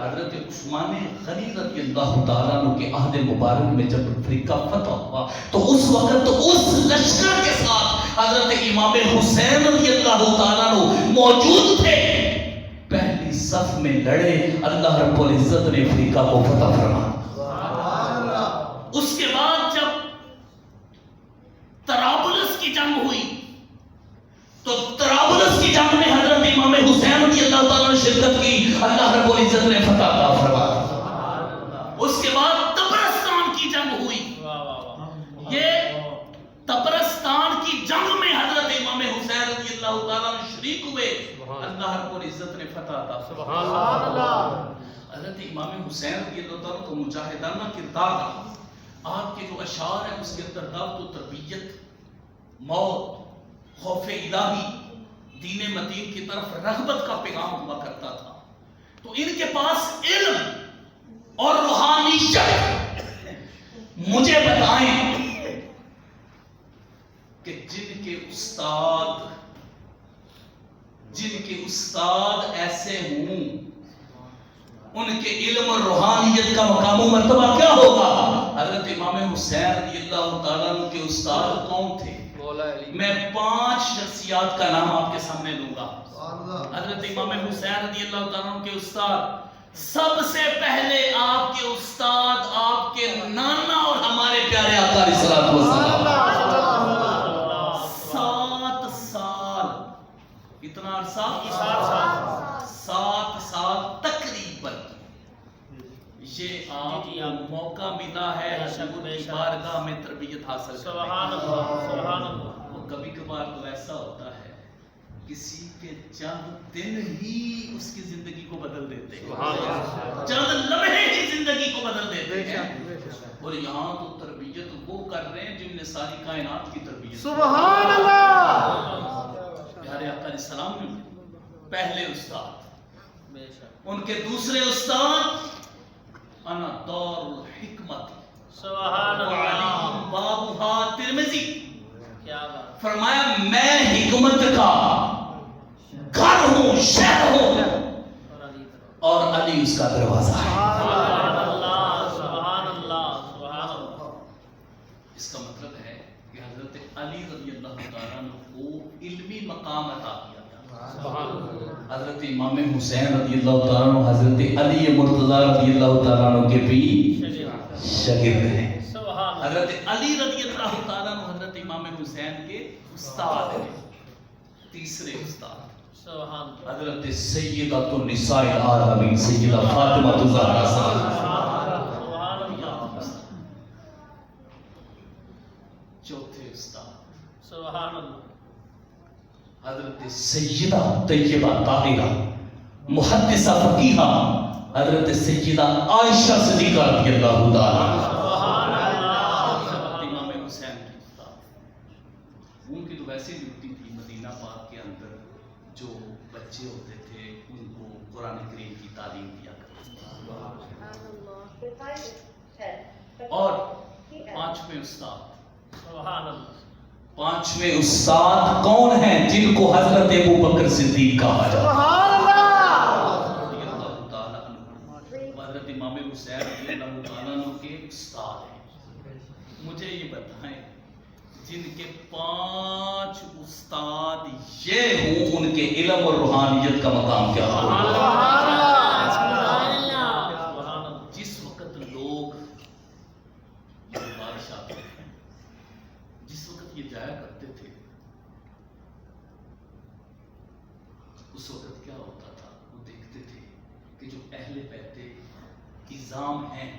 حضرت عثمان غنی رضی اللہ تعالیٰ عنہ کے عہد مبارک میں جب افریقہ فتح ہوا تو اس وقت اس لشکر کے ساتھ حضرت امام حسین رضی اللہ تعالیٰ عنہ موجود تھے، پہلی صف میں لڑے، اللہ رب العزت نے افریقہ کو فتح فرمایا۔ اس کے بعد جب طرابلس کی جنگ ہوئی تو طرابلس کی جنگ میں حضرت امام حسین رضی اللہ تعالیٰ نے شرکت کی، اللہ رب العزت نے فتح عطا فرمایا۔ اس کے بعد طبرستان کی جنگ ہوئی، یہ طبرستان کی جنگ میں حضرت امام حسین رضی اللہ تعالیٰ نے شریک ہوئے، اللہ رب العزت نے فتح عطا فرمایا۔ حضرت امام حسین رضی اللہ تعالیٰ کو مجاہدانہ کردار رہا۔ آپ کے جو اشعار ہیں اس کے اندر درد و تربیت، موت، خوف الہی، دین مدین کی طرف رغبت کا پیغام ہوا کرتا تھا۔ تو ان کے پاس علم اور روحانیت، مجھے بتائیں کہ جن کے استاد ایسے ہوں ان کے علم اور روحانیت کا مقام و مرتبہ کیا ہوگا؟ حضرت امام حسین رضی اللہ تعالیٰ عنہ کے استاد کون تھے؟ میں 5 شخصیات کا نام آپ کے سامنے لوں گا۔ حضرت امام حسین رضی اللہ تعالیٰ عنہ کے استاد، سب سے پہلے آپ کے استاد آپ کے نانا اور ہمارے پیارے آقا علیہ الصلوۃ والسلام 7 سال، کتنا عرصہ؟ 7 سال تقریباً یہ آپ کو موقع ملا ہے حضور کی بارگاہ میں تربیت حاصل کرنے کا۔ کبھی کبھار تو ایسا ہوتا ہے کسی کے چند دن ہی اس کی زندگی کو بدل دیتے ہیں، چند لمحے ہی زندگی کو بدل دیتے ہیں، اور یہاں تو تربیت وہ کر رہے ہیں جن نے ساری کائنات کی تربیت۔ سبحان اللہ! پیارے آقا علیہ السلام نے پہلے استاد، ان کے دوسرے استاد انا دار الحکمت، سبحان اللہ، بابھا ترمذی، کیا بات، فرمایا میں حکمت کا گھر ہوں، شہر ہوں، اور علی اس کا دروازہ ہے۔ سبحان اللہ، سبحان اللہ، سبحان اللہ۔ اس کا مطلب ہے کہ حضرت علی رضی اللہ تعالیٰ عنہ کو علمی مقام عطا کیا گیا۔ حضرت امام حسین رضی اللہ تعالیٰ عنہ حضرت علی مرتضیٰ رضی اللہ تعالیٰ عنہ کے بھی شاگرد ہیں۔ حضرت علی رضی اللہ تعالیٰ عنہ حضرت امام حسین کے استاد ہیں۔ تیسرے استاد حضرت سیدۃ النساء العالمین سیدہ فاطمہ الزہرا سبحان اللہ۔ چوتھے استاد سبحان اللہ، حضرت سیدہ طیبہ طاہرہ محدثہ فقیہہ حضرت سیدہ عائشہ صدیقہ رضی اللہ تعالیٰ عنہ۔ امام حسین کی استاد، ان کی تو ویسے ڈیوٹی تھی مدینہ پاک کے اندر جو بچے ہوتے تھے ان کو قرآن کریم کی تعلیم دیا کرتے تھے۔ اور پانچویں استاد، سبحان اللہ، پانچویں استاد کون ہیں جن کو حضرت ابو بکر صدیق کہا جاتا ہے؟ رضی اللہ تعالیٰ عنہ، حضرت امام حسین رضی اللہ تعالیٰ عنہ کے استاد ہیں۔ مجھے یہ بتائیں جن کے 5 استاد یہ ہوں ان کے علم اور روحانیت کا مقام کیا ہوگا؟ جس وقت لوگ بادشاہ تھے، جس وقت یہ جایا کرتے تھے، اس وقت کیا ہوتا تھا؟ وہ دیکھتے تھے کہ جو اہل بیت نظام ہیں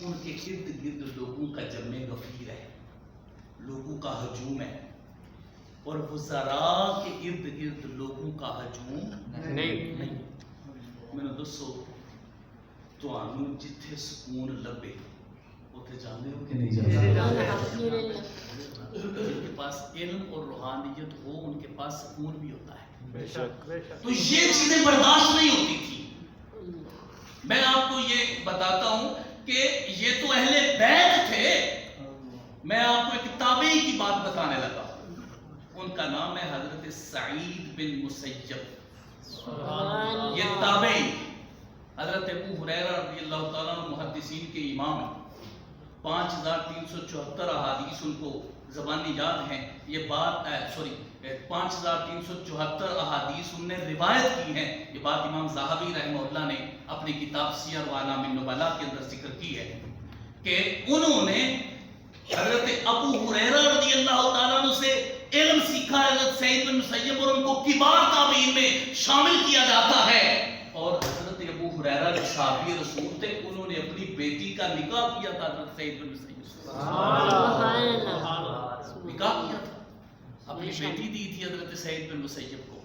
ان کے ارد گرد لوگوں کا جمع غفیر ہے، لوگوں کا ہجوم ہے، اور وزراء کے ارد گرد لوگوں کا ہجوم نہیں۔ میں نے دسو تانوں جتھے سکون لبے اوتھے جاندے ہو کہ نہیں جاندے؟ پاس علم اور روحانیت ہو ان کے پاس سکون بھی ہوتا ہے. بے شک بے شک. تو یہ چیزیں برداشت نہیں ہوتی تھی. میں آپ کو یہ بتاتا ہوں کہ یہ تو اہل بیت تھے. میں آپ کو ایک تابعی کی بات بتانے لگا. ان کا نام ہے حضرت سعید بن مسیب. یہ تابعی حضرت ابو ہریرہ رضی اللہ تعالیٰ عنہ محدثین کے امام ہیں. 5374 احادیث ان کو زبانی یاد ہیں. یہ بات 5374 احادیث ان نے روایت کی ہیں. یہ بات امام ذہبی رحمہ اللہ نے اپنی کتاب سیر اعلام النبلاء کے اندر ذکر کی ہے کہ انہوں نے حضرت ابو ہریرہ رضی اللہ تعالیٰ عنہ سے علم سیکھا. حضرت سعید بن مسیب اور ان کو کبار تابعین میں شامل کیا جاتا ہے. اور حضرت ابو ہریرہ جو صحابی رسول تھے انہوں نے اپنی بیٹی کا نکاح کیا تھا حضرت سعید بن مسیب. نکاح کیا تھا, اپنی بیٹی دی تھی حضرت سعید بن مسیب کو.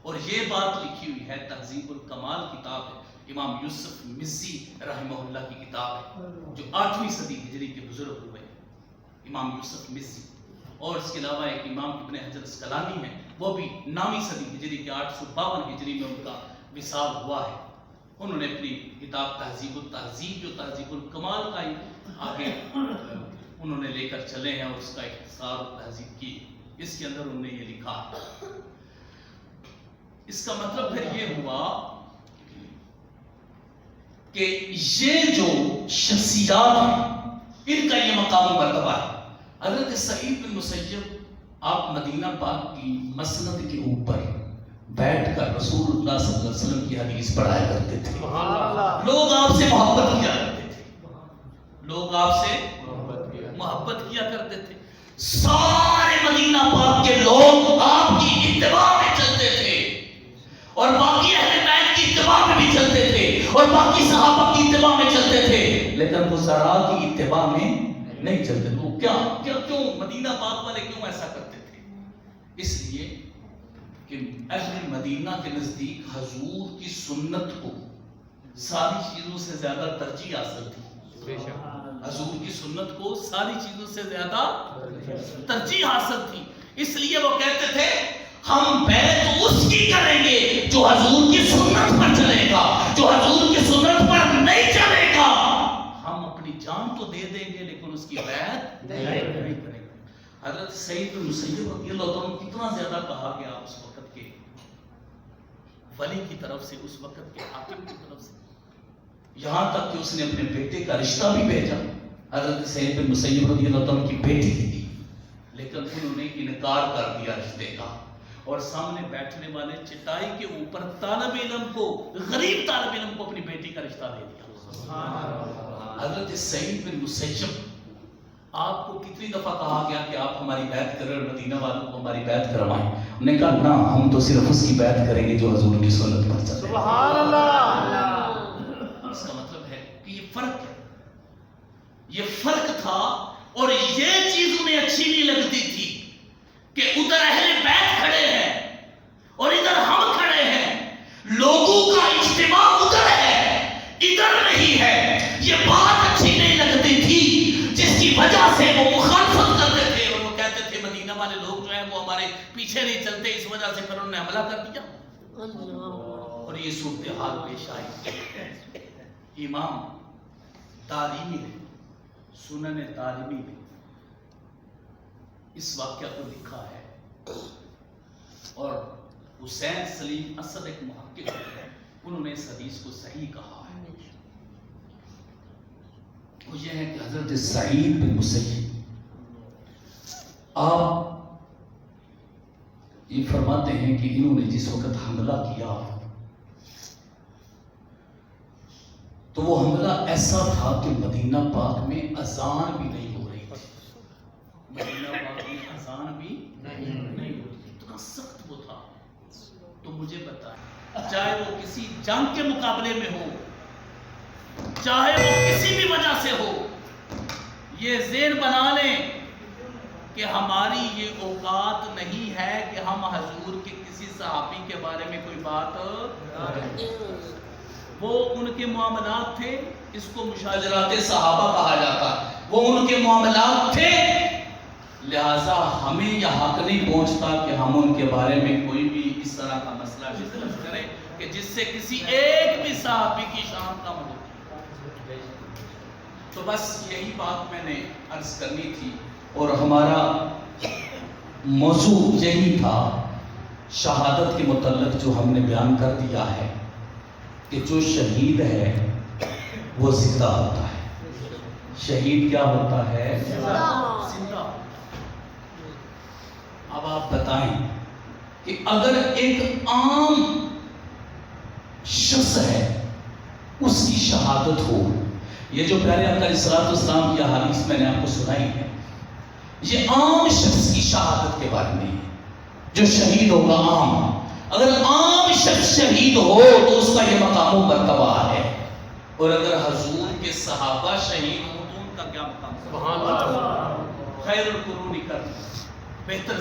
اور یہ بات لکھی ہوئی ہے, تہذیب الکمال کتاب ہے, امام یوسف مزی رحمہ اللہ کی کتاب ہے جو 8ویں صدی ہجری کے بزرگ ہوئے امام یوسف مزی. اور اس کے علاوہ ایک امام ابن حجر اسقلانی ہے, وہ بھی 9ویں صدی ہجری کے 852 ہجری میں ان کا وصال ہوا ہے. انہوں نے اپنی کتاب تہذیب التہذیب جو تہذیب الکمال کا ہی آگے انہوں نے لے کر چلے ہیں اور اس کا اختصار تہذیب کی, اس کے اندر انہوں نے یہ لکھا. اس کا مطلب پھر یہ ہوا کہ یہ جو شخصیات ہیں ان کا یہ مقام و مرتبہ ہے. حضرت سعید بن مسیب آپ مدینہ پاک کی مسند کے اوپر بیٹھ کر رسول اللہ صلی اللہ علیہ وسلم کی حدیث پڑھایا کرتے تھے. لوگ آپ سے محبت کیا کرتے تھے, لوگ آپ سے محبت کیا کرتے تھے. سارے مدینہ پاک کے لوگ آپ کی اتباع میں چلتے تھے اور باقی اہل بیت کی اتباع میں بھی چلتے تھے اور باقی صحابہ کی اتباع میں چلتے تھے, لیکن وزراء کی اتباع میں نہیں چلتے. تو کیوں مدینہ پاک والے کیوں ایسا کرتے تھے؟ اس لیے کہ اہل مدینہ کے نزدیک حضور کی سنت کو ساری چیزوں سے زیادہ ترجیح حاصل تھی. حضور کی سنت کو ساری چیزوں سے زیادہ ترجیح حاصل تھی. اس لیے وہ کہتے تھے ہم بیعت اس کی کریں گے جو حضور کی سنت پر چلے گا, جو حضور کی سنت پر نہیں چلے گا ہم اپنی جان تو دے دیں گے لیکن اس کی بیعت نہیں کریں گے. حضرت سعید بن مسیب رضی اللہ عنہ کتنا زیادہ کہا گیا اس وقت کے ولی کی طرف سے, اس وقت کے حاکم کی طرف سے, یہاں تک کہ اس نے اپنے بیٹے کا رشتہ بھی بھیجا. حضرت سعید بن مسیب رضی اللہ عنہ کی بیٹی تھی لیکن انہوں نے انکار کر دیا رشتے کا اور سامنے بیٹھنے والے چٹائی کے اوپر طالب علم کو, غریب طالب علم کو اپنی بیٹی کا رشتہ دے دیا. حضرت سعید بن مسیب آپ کو کتنی دفعہ کہا گیا کہ آپ ہماری بیعت کریں اور مدینہ والوں کو ہماری بیعت کروائیں؟ انہوں نے کہا نہ, ہم تو صرف اس کی بیعت کریں گے جو حضور کی سنت پر چلے. سبحان اللہ. اس کا مطلب ہے کہ یہ فرق ہے, یہ فرق تھا. اور یہ چیز انہیں اچھی نہیں لگتی تھی کہ ادھر اہل بیت کھڑے ہیں اور ادھر ہم کھڑے ہیں, لوگوں کا اجتماع ادھر ہے ادھر نہیں ہے. یہ بات اچھی نہیں لگتی تھی جس کی وجہ سے وہ مخالفت کرتے تھے اور وہ کہتے تھے مدینہ والے لوگ جو ہیں وہ ہمارے پیچھے نہیں چلتے, اس وجہ سے پھر انہوں نے حملہ کر دیا اور یہ صورتحال پیش آئی. امام دارمی نے سنن دارمی میں اس واقعہ کو لکھا ہے اور حسین سلیم اسد ایک محقق ہے, انہوں نے اس حدیث کو صحیح کہا ہے. وہ یہ ہے کہ حضرت سعید بن مسیب آپ یہ فرماتے ہیں کہ انہوں نے جس وقت حملہ کیا تو وہ حملہ ایسا تھا کہ مدینہ پاک میں اذان بھی نہیں ہو رہی تھی. مدینہ پاک میں اذان بھی نہیں ہو رہی تھی, اتنا سخت وہ تھا. تو مجھے بتائیں, چاہے وہ کسی جنگ کے مقابلے میں ہو, چاہے وہ کسی بھی وجہ سے ہو, یہ ذہن بنا لیں کہ ہماری یہ اوقات نہیں ہے کہ ہم حضور کے کسی صحابی کے بارے میں کوئی بات کریں. وہ ان کے معاملات تھے, اس کو مشاجرات صحابہ کہا جاتا ہے, وہ ان کے معاملات تھے, لہٰذا ہمیں یہ حق نہیں پہنچتا کہ ہم ان کے بارے میں کوئی بھی اس طرح کا مسئلہ ڈسکس کریں کہ جس سے کسی ایک بھی صحابی کی شان کم ہو. تو بس یہی بات میں نے عرض کرنی تھی اور ہمارا موضوع یہی تھا شہادت کے متعلق جو ہم نے بیان کر دیا ہے کہ جو شہید ہے وہ زندہ ہوتا ہے. شہید کیا ہوتا ہے؟ زندہ. اب آپ بتائیں کہ اگر ایک عام شخص ہے اس کی شہادت ہو، یہ جو پیارے آقا علیہ الصلوۃ والسلام کی حدیث میں نے آپ کو سنائی ہے، یہ عام شخص کی شہادت کے بارے میں ہے جو شہید ہوگا. عام اگر عام شخص شہید ہو تو اس کا یہ مقام و مرتبہ ہے، اور اگر حضور کے صحابہ شہید ہوں تو ان کا کیا مقام؟ سبحان اللہ. خیر القرون کر بہتر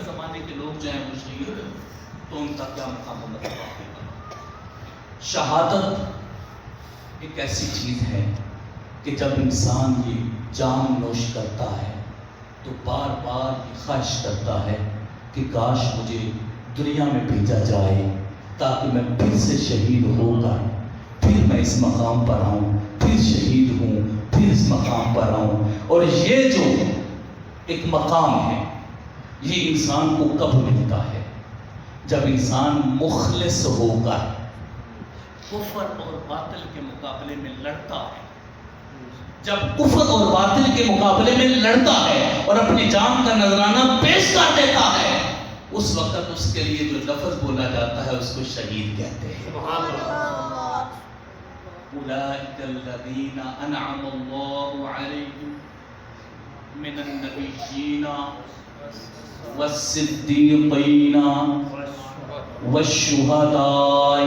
زمانے کے لوگ جو ہیں وہ شہید ہیں تو ان کا کیا مقام و مرتبہ ہے. شہادت ایک ایسی چیز ہے کہ جب انسان یہ جان نوش کرتا ہے تو بار بار یہ خواہش کرتا ہے کہ کاش مجھے دنیا میں بھیجا جائے تاکہ میں پھر سے شہید ہو کر پھر میں اس مقام پر آؤں، پھر شہید ہوں، پھر اس مقام پر آؤں. اور یہ جو ایک مقام ہے یہ انسان کو کب ملتا ہے؟ جب انسان مخلص ہو کر کفر اور باطل کے مقابلے میں لڑتا ہے. جب کفر اور باطل کے مقابلے میں لڑتا ہے اور اپنی جان کا نذرانہ پیش کر دیتا ہے، اس وقت اس کے لیے جو لفظ بولا جاتا ہے اس کو شہید کہتے ہیں. سبحان اللہ. اولئک الذین انعم اللہ علیہم من النبیین والصدیقین والشہداء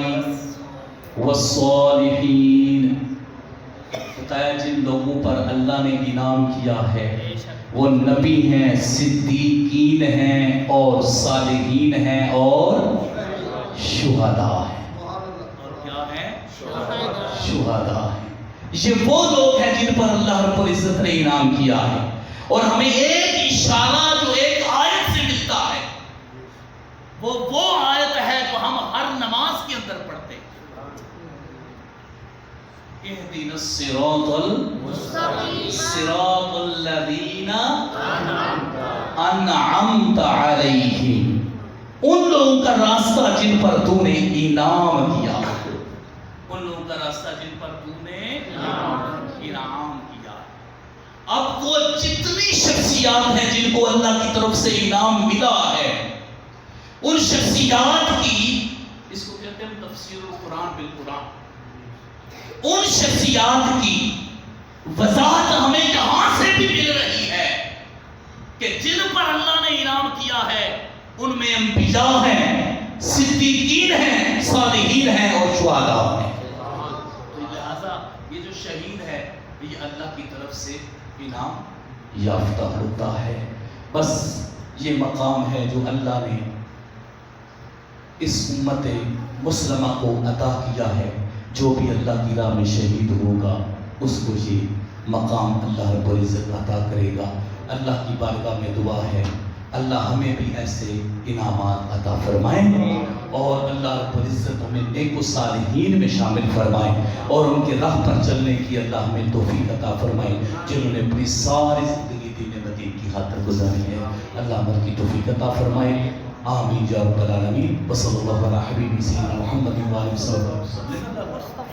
والصالحین. بتایا جن لوگوں پر اللہ نے انعام کیا ہے وہ نبی ہیں، صدیقین ہیں اور صالحین ہیں اور شہداء ہیں. اور کیا ہیں؟ شہداء ہیں. یہ وہ لوگ ہیں جن پر اللہ رب العزت نے انعام کیا ہے. اور ہمیں ایک اشارہ جو ایک آیت سے ملتا ہے وہ آیت ہے جو ہم ہر نماز کے اندر پڑھتے ہیں. اهدنا الصراط المستقیم صراط الذین انعمت علیہم. ان لوگوں کا راستہ جن پر تو نے انعام کیا. ان لوگوں کا راستہ جن پر تو نے انعام کیا. اب وہ جتنی شخصیات ہیں جن کو اللہ کی طرف سے انعام ملا ہے ان شخصیات کی، اس کو کہتے ہیں تفسیر القرآن بالقرآن، ان شخصیات کی وضاحت ہمیں یہاں سے بھی مل رہی ہے کہ جن پر اللہ نے انعام کیا ہے ان میں انبیاء ہیں، صدیقین ہیں، صالحین ہیں اور شہداء ہیں. تو لہذا یہ جو شہید ہے یہ اللہ کی طرف سے انعام یافتہ ہوتا ہے. بس یہ مقام ہے جو اللہ نے اس امت مسلمہ کو عطا کیا ہے. جو بھی اللہ کی راہ میں شہید ہوگا اس کو یہ مقام اللہ رب العزت عطا کرے گا. اللہ کی بارگاہ میں دعا ہے اللہ ہمیں بھی ایسے انعامات عطا فرمائیں اور اللہ رب العزت ہمیں نیک و صالحین میں شامل فرمائیں اور ان کے راہ پر چلنے کی اللہ ہمیں توفیق عطا فرمائیں جنہوں نے اپنی ساری زندگی دین مدین کی خاطر گزاری ہے. اللہ ہمیں کی توفیق عطا فرمائے. آمین یا رب العالمین. وصلی اللہ علی حبیبی سیدنا محمد و آلہ وسلم.